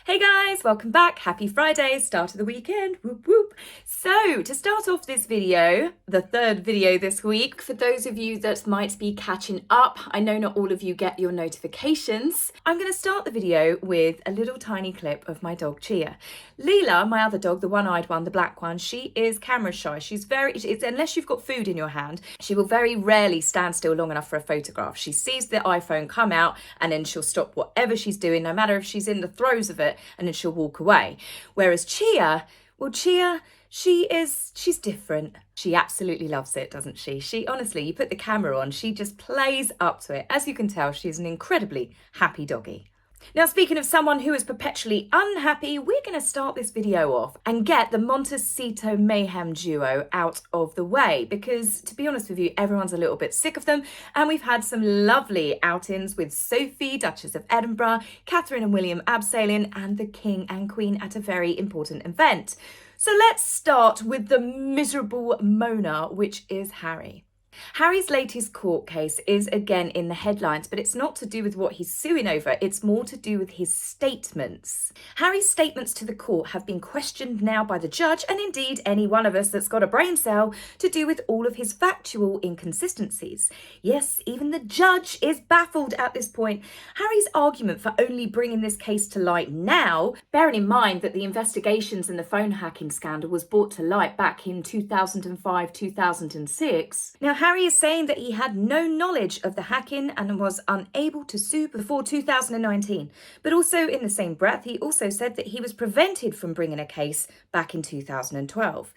Hey guys, welcome back. Happy Friday, start of the weekend, whoop whoop. So to start off this video, the third video this week, for those of you that might be catching up, I know not all of you get your notifications. I'm going to start the video with a little tiny clip of my dog Chia. Leela, my other dog, the one-eyed one, the black one, she is camera shy. Unless you've got food in your hand, she will very rarely stand still long enough for a photograph. She sees the iPhone come out and then she'll stop whatever she's doing, no matter if she's in the throes of it, and then she'll walk away. Whereas Chia, she's different. She absolutely loves it, doesn't she? She honestly, you put the camera on, she just plays up to it. As you can tell, she's an incredibly happy doggy. Now, speaking of someone who is perpetually unhappy, we're going to start this video off and get the Montecito Mayhem duo out of the way because, to be honest with you, everyone's a little bit sick of them, and we've had some lovely outings with Sophie, Duchess of Edinburgh, Catherine and William abseiling, and the King and Queen at a very important event. So let's start with the miserable Mona, which is Harry. Harry's latest court case is again in the headlines, but it's not to do with what he's suing over, it's more to do with his statements. Harry's statements to the court have been questioned now by the judge, and indeed any one of us that's got a brain cell, to do with all of his factual inconsistencies. Yes, even the judge is baffled at this point. Harry's argument for only bringing this case to light now, bearing in mind that the investigations and the phone hacking scandal was brought to light back in 2005-2006. Now, Harry is saying that he had no knowledge of the hacking and was unable to sue before 2019. But also in the same breath, he also said that he was prevented from bringing a case back in 2012.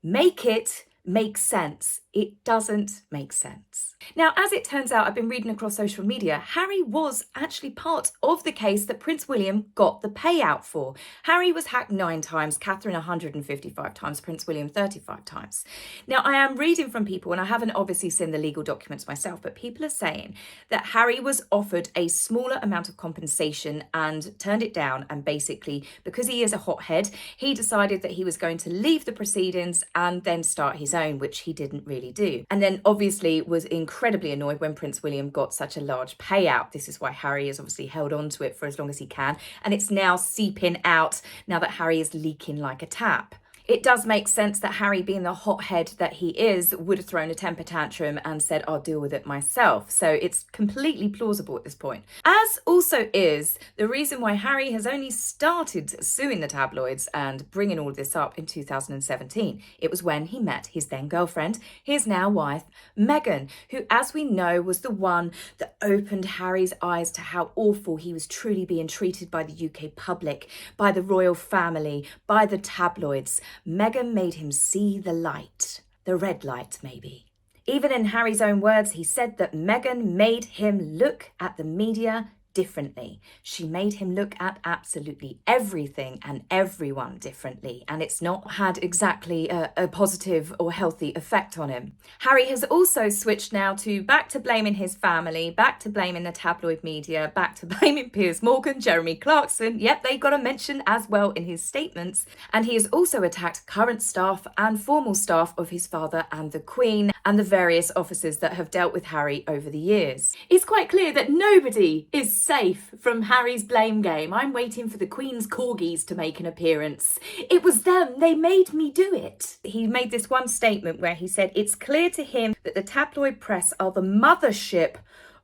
Make it make sense. It doesn't make sense. Now, as it turns out, I've been reading across social media, Harry was actually part of the case that Prince William got the payout for. Harry was hacked 9 times, Catherine 155 times, Prince William 35 times. Now, I am reading from people, and I haven't obviously seen the legal documents myself, but people are saying that Harry was offered a smaller amount of compensation and turned it down, and basically, because he is a hothead, he decided that he was going to leave the proceedings and then start his own, which he didn't really do. And then obviously was incredibly annoyed when Prince William got such a large payout. This is why Harry has obviously held on to it for as long as he can. And it's now seeping out now that Harry is leaking like a tap. It does make sense that Harry, being the hothead that he is, would have thrown a temper tantrum and said, I'll deal with it myself. So it's completely plausible at this point. As also is the reason why Harry has only started suing the tabloids and bringing all of this up in 2017. It was when he met his then girlfriend, his now wife, Meghan, who, as we know, was the one that opened Harry's eyes to how awful he was truly being treated by the UK public, by the royal family, by the tabloids. Meghan made him see the light, the red light maybe. Even in Harry's own words, he said that Meghan made him look at the media differently. She made him look at absolutely everything and everyone differently, and it's not had exactly a positive or healthy effect on him. Harry has also switched now to back to blaming his family, back to blaming the tabloid media, back to blaming Piers Morgan, Jeremy Clarkson. Yep, they got a mention as well in his statements. And he has also attacked current staff and formal staff of his father and the Queen and the various officers that have dealt with Harry over the years. It's quite clear that nobody is safe from Harry's blame game. I'm waiting for the Queen's corgis to make an appearance. It was them, they made me do it. He made this one statement where he said it's clear to him that the tabloid press are the mothership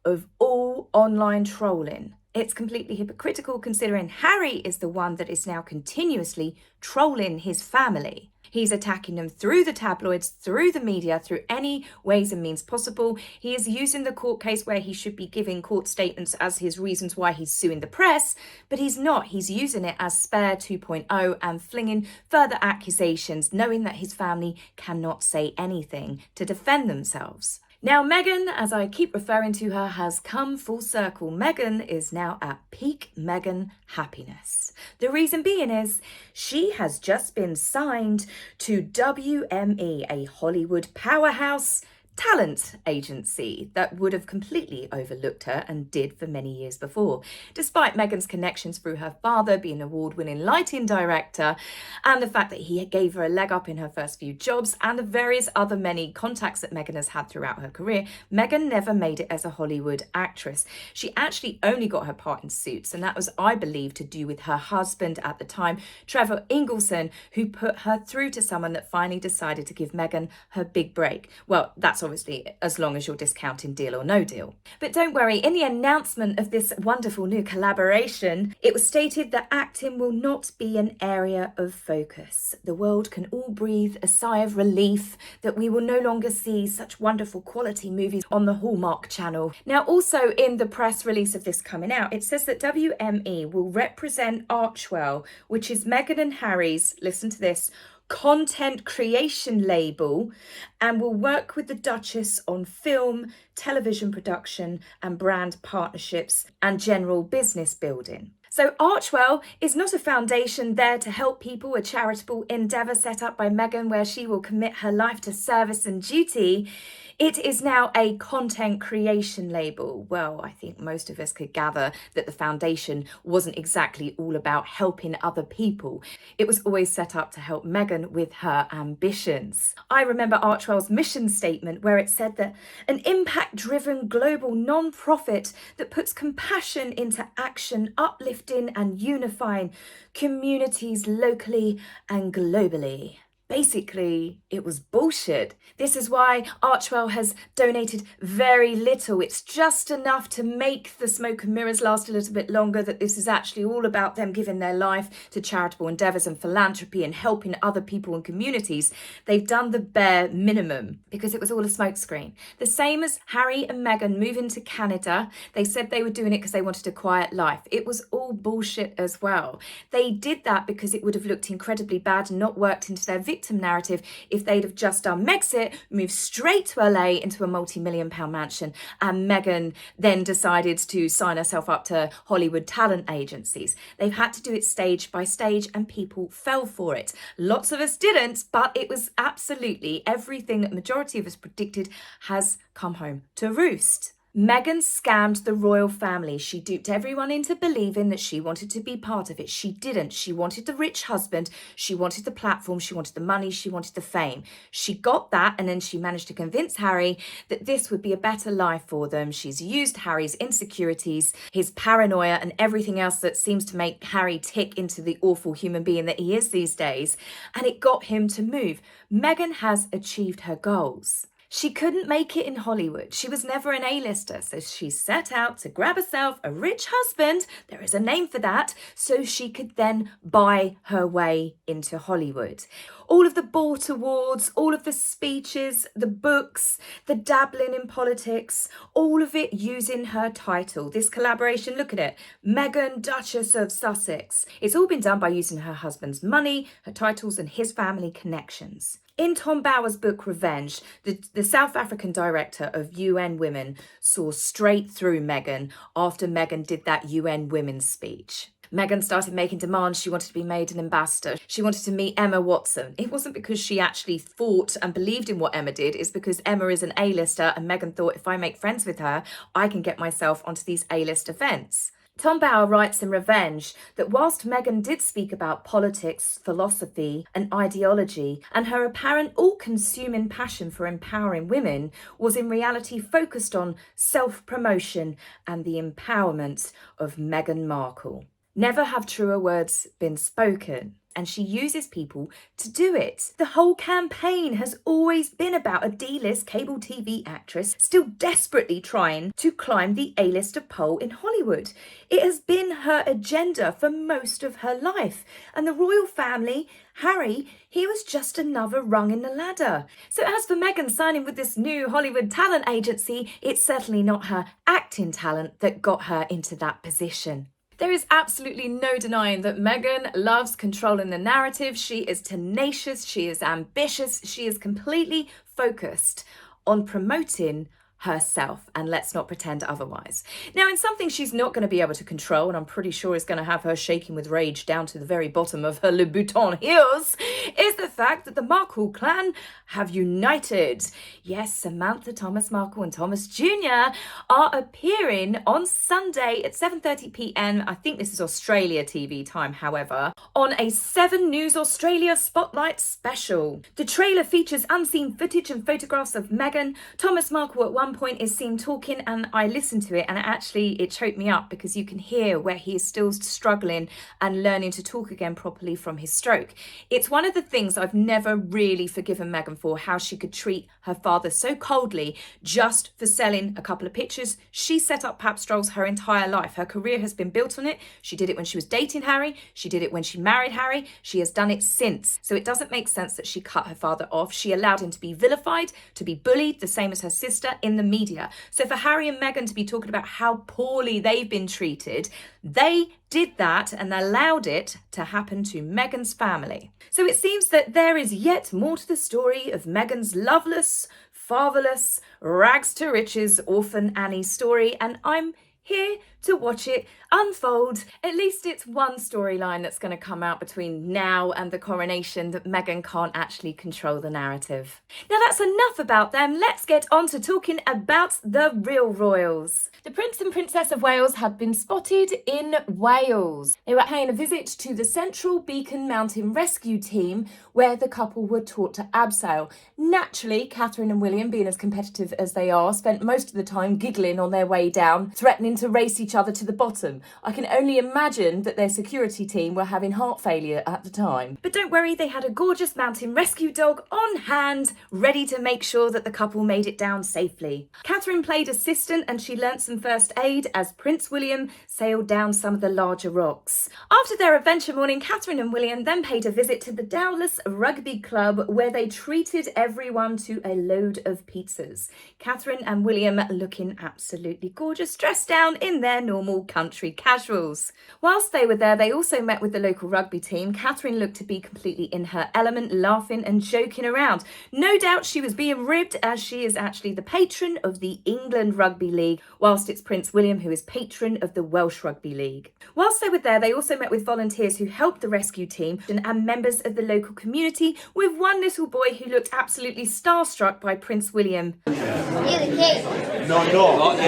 of all online trolling. It's completely hypocritical considering Harry is the one that is now continuously trolling his family. He's attacking them through the tabloids, through the media, through any ways and means possible. He is using the court case where he should be giving court statements as his reasons why he's suing the press, but he's not. He's using it as Spare 2.0 and flinging further accusations, knowing that his family cannot say anything to defend themselves. Now, Meghan, as I keep referring to her, has come full circle. Meghan is now at peak Meghan happiness. The reason being is she has just been signed to WME, a Hollywood powerhouse, talent agency that would have completely overlooked her and did for many years before. Despite Meghan's connections through her father being an award-winning lighting director and the fact that he gave her a leg up in her first few jobs and the various other many contacts that Meghan has had throughout her career, Meghan never made it as a Hollywood actress. She actually only got her part in Suits, and that was, I believe, to do with her husband at the time, Trevor Ingleson, who put her through to someone that finally decided to give Meghan her big break. Well, that's obviously as long as you're discounting Deal or No Deal. But don't worry, in the announcement of this wonderful new collaboration, it was stated that acting will not be an area of focus. The world can all breathe a sigh of relief that we will no longer see such wonderful quality movies on the Hallmark channel. Now, also in the press release of this coming out, it says that WME will represent Archewell, which is Meghan and Harry's, listen to this, content creation label, and will work with the Duchess on film, television production and brand partnerships and general business building. So Archewell is not a foundation there to help people, a charitable endeavour set up by Meghan where she will commit her life to service and duty. It is now a content creation label. Well, I think most of us could gather that the foundation wasn't exactly all about helping other people. It was always set up to help Meghan with her ambitions. I remember Archewell's mission statement where it said that an impact-driven global non-profit that puts compassion into action, uplifting and unifying communities locally and globally. Basically, it was bullshit. This is why Archewell has donated very little. It's just enough to make the smoke and mirrors last a little bit longer, that this is actually all about them giving their life to charitable endeavours and philanthropy and helping other people and communities. They've done the bare minimum because it was all a smokescreen. The same as Harry and Meghan moving to Canada. They said they were doing it because they wanted a quiet life. It was all bullshit as well. They did that because it would have looked incredibly bad and not worked into their victim narrative if they'd have just done Megxit, moved straight to LA into a multi-million-pound mansion, and Meghan then decided to sign herself up to Hollywood talent agencies. They've had to do it stage by stage and people fell for it. Lots of us didn't, but it was absolutely everything that majority of us predicted has come home to roost. Meghan scammed the royal family. She duped everyone into believing that she wanted to be part of it. She didn't. She wanted the rich husband. She wanted the platform. She wanted the money. She wanted the fame. She got that, and then she managed to convince Harry that this would be a better life for them. She's used Harry's insecurities, his paranoia, and everything else that seems to make Harry tick into the awful human being that he is these days, and it got him to move. Meghan has achieved her goals. She couldn't make it in Hollywood. She was never an A-lister, so she set out to grab herself a rich husband, there is a name for that, so she could then buy her way into Hollywood. All of the bought awards, all of the speeches, the books, the dabbling in politics, all of it using her title. This collaboration, look at it, Meghan, Duchess of Sussex. It's all been done by using her husband's money, her titles and his family connections. In Tom Bower's book Revenge, the South African director of UN Women saw straight through Meghan after Meghan did that UN Women's speech. Meghan started making demands. She wanted to be made an ambassador. She wanted to meet Emma Watson. It wasn't because she actually thought and believed in what Emma did. It's because Emma is an A-lister and Meghan thought, if I make friends with her, I can get myself onto these A-list events. Tom Bower writes in Revenge that whilst Meghan did speak about politics, philosophy and ideology, and her apparent all-consuming passion for empowering women was in reality focused on self-promotion and the empowerment of Meghan Markle. Never have truer words been spoken, and she uses people to do it. The whole campaign has always been about a D-list cable TV actress still desperately trying to climb the A-lister pole in Hollywood. It has been her agenda for most of her life. And the royal family, Harry, he was just another rung in the ladder. So as for Meghan signing with this new Hollywood talent agency, it's certainly not her acting talent that got her into that position. There is absolutely no denying that Meghan loves controlling the narrative. She is tenacious, she is ambitious, she is completely focused on promoting herself, and let's not pretend otherwise. Now, in something she's not going to be able to control, and I'm pretty sure is going to have her shaking with rage down to the very bottom of her Louboutin heels, is the fact that the Markle clan have united. Yes, Samantha, Thomas Markle and Thomas Jr. are appearing on Sunday at 7:30 p.m. I think this is Australia TV time, however, on a 7 News Australia Spotlight special. The trailer features unseen footage and photographs of Meghan. Thomas Markle at one point is seen talking, and I listened to it, and it choked me up because you can hear where he is still struggling and learning to talk again properly from his stroke. It's one of the things I've never really forgiven Meghan for, how she could treat her father so coldly just for selling a couple of pictures. She set up pap strolls her entire life. Her career has been built on it. She did it when she was dating Harry. She did it when she married Harry. She has done it since. So it doesn't make sense that she cut her father off. She allowed him to be vilified, to be bullied, the same as her sister, in the media. So for Harry and Meghan to be talking about how poorly they've been treated, they did that and allowed it to happen to Meghan's family. So it seems that there is yet more to the story of Meghan's loveless, fatherless, rags to riches orphan Annie story, and I'm here to watch it unfold. At least it's one storyline that's going to come out between now and the coronation that Meghan can't actually control the narrative. Now that's enough about them. Let's get on to talking about the real royals. The Prince and Princess of Wales had been spotted in Wales. They were paying a visit to the Central Brecon Mountain Rescue team, where the couple were taught to abseil. Naturally, Catherine and William, being as competitive as they are, spent most of the time giggling on their way down, threatening to race each other to the bottom. I can only imagine that their security team were having heart failure at the time. But don't worry, they had a gorgeous mountain rescue dog on hand, ready to make sure that the couple made it down safely. Catherine played assistant and she learnt some first aid as Prince William sailed down some of the larger rocks. After their adventure morning, Catherine and William then paid a visit to the Dowless Rugby Club, where they treated everyone to a load of pizzas. Catherine and William looking absolutely gorgeous, dressed down in their normal country casuals. Whilst they were there, they also met with the local rugby team. Catherine looked to be completely in her element, laughing and joking around. No doubt she was being ribbed, as she is actually the patron of the England Rugby League, whilst it's Prince William who is patron of the Welsh Rugby League. Whilst they were there, they also met with volunteers who helped the rescue team and members of the local community, with one little boy who looked absolutely starstruck by Prince William. You're the king. No, I'm not.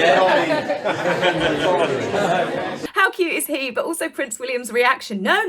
How cute is he? But also Prince William's reaction. No,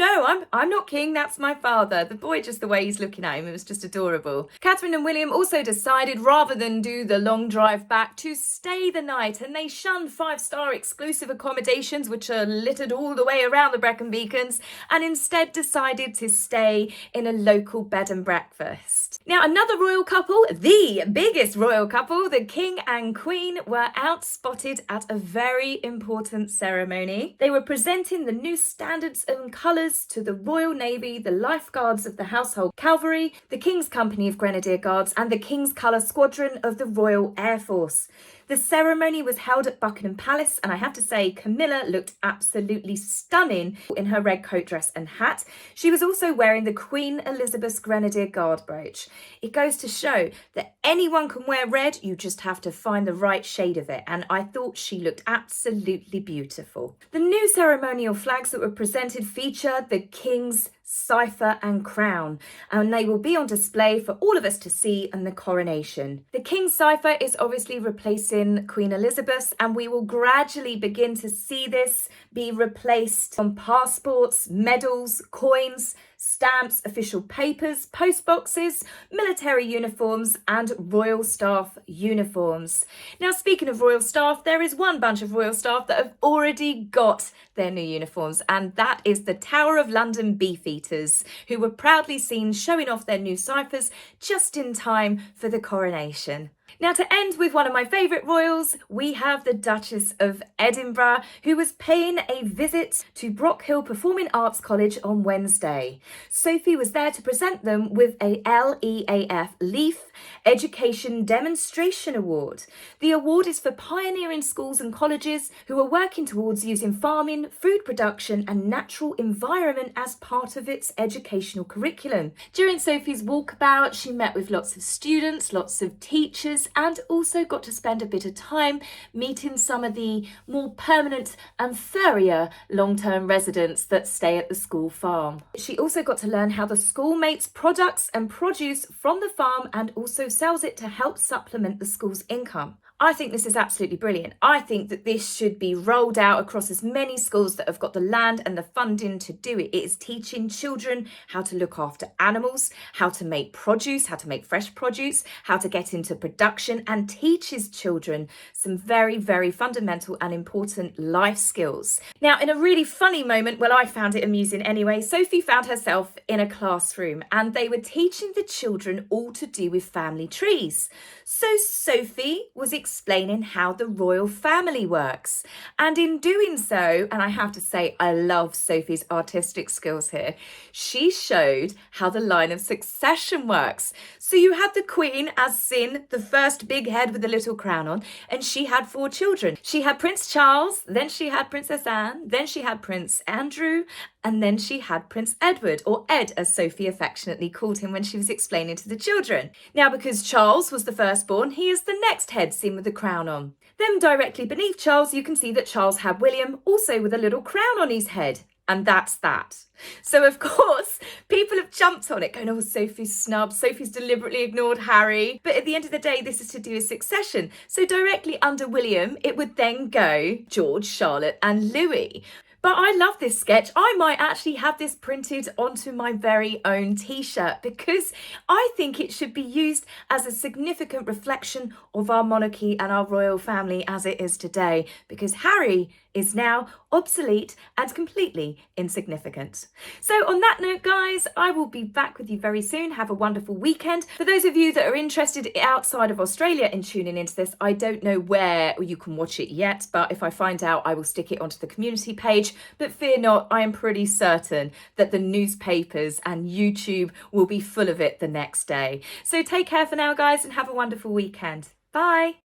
I'm not king, that's my father. The boy, just the way he's looking at him, it was just adorable. Catherine and William also decided, rather than do the long drive back, to stay the night, and they shunned 5-star exclusive accommodations which are littered all the way around the Brecon Beacons, and instead decided to stay in a local bed and breakfast. Now, another royal couple, the biggest royal couple, the King and Queen, were out spotted at a very important ceremony. They were presenting the new standards and colours to the Royal Navy, the Lifeguards of the Household Cavalry, the King's Company of Grenadier Guards, and the King's Colour Squadron of the Royal Air Force. The ceremony was held at Buckingham Palace, and I have to say, Camilla looked absolutely stunning in her red coat dress and hat. She was also wearing the Queen Elizabeth's Grenadier Guard brooch. It goes to show that anyone can wear red, you just have to find the right shade of it, and I thought she looked absolutely beautiful. The new ceremonial flags that were presented feature the King's cipher and crown, and they will be on display for all of us to see in the coronation. The King's cipher is obviously replacing Queen Elizabeth's, and we will gradually begin to see this be replaced on passports, medals, coins, stamps, official papers, post boxes, military uniforms, and royal staff uniforms. Now, speaking of royal staff, there is one bunch of royal staff that have already got their new uniforms, and that is the Tower of London Beefeaters, who were proudly seen showing off their new ciphers just in time for the coronation. Now, to end with one of my favourite royals, we have the Duchess of Edinburgh, who was paying a visit to Brockhill Performing Arts College on Wednesday. Sophie was there to present them with a LEAF Education Demonstration Award. The award is for pioneering schools and colleges who are working towards using farming, food production and natural environment as part of its educational curriculum. During Sophie's walkabout, she met with lots of students, lots of teachers, visitors and also got to spend a bit of time meeting some of the more permanent and furrier long-term residents that stay at the school farm. She also got to learn how the school makes products and produce from the farm and also sells it to help supplement the school's income. I think this is absolutely brilliant. I think that this should be rolled out across as many schools that have got the land and the funding to do it. It is teaching children how to look after animals, how to make produce, how to make fresh produce, how to get into production, and teaches children some very, very fundamental and important life skills. Now, in a really funny moment, well, I found it amusing anyway, Sophie found herself in a classroom and they were teaching the children all to do with family trees. So Sophie was explaining how the royal family works. And in doing so, and I have to say, I love Sophie's artistic skills here, she showed how the line of succession works. So you had the Queen as Sin, the first big head with the little crown on, and she had 4 children. She had Prince Charles, then she had Princess Anne, then she had Prince Andrew, and then she had Prince Edward, or Ed as Sophie affectionately called him when she was explaining to the children. Now, because Charles was the firstborn, he is the next head seen with the crown on. Then directly beneath Charles, you can see that Charles had William, also with a little crown on his head. And that's that. So, of course, people have jumped on it, going, oh, Sophie's snubbed, Sophie's deliberately ignored Harry. But at the end of the day, this is to do with succession. So directly under William, it would then go George, Charlotte and Louis. But I love this sketch. I might actually have this printed onto my very own t-shirt because I think it should be used as a significant reflection of our monarchy and our royal family as it is today, because Harry is now obsolete and completely insignificant. So on that note, guys, I will be back with you very soon. Have a wonderful weekend. For those of you that are interested outside of Australia in tuning into this, I don't know where you can watch it yet, but if I find out, I will stick it onto the community page. But fear not, I am pretty certain that the newspapers and YouTube will be full of it the next day. So take care for now, guys, and have a wonderful weekend. Bye.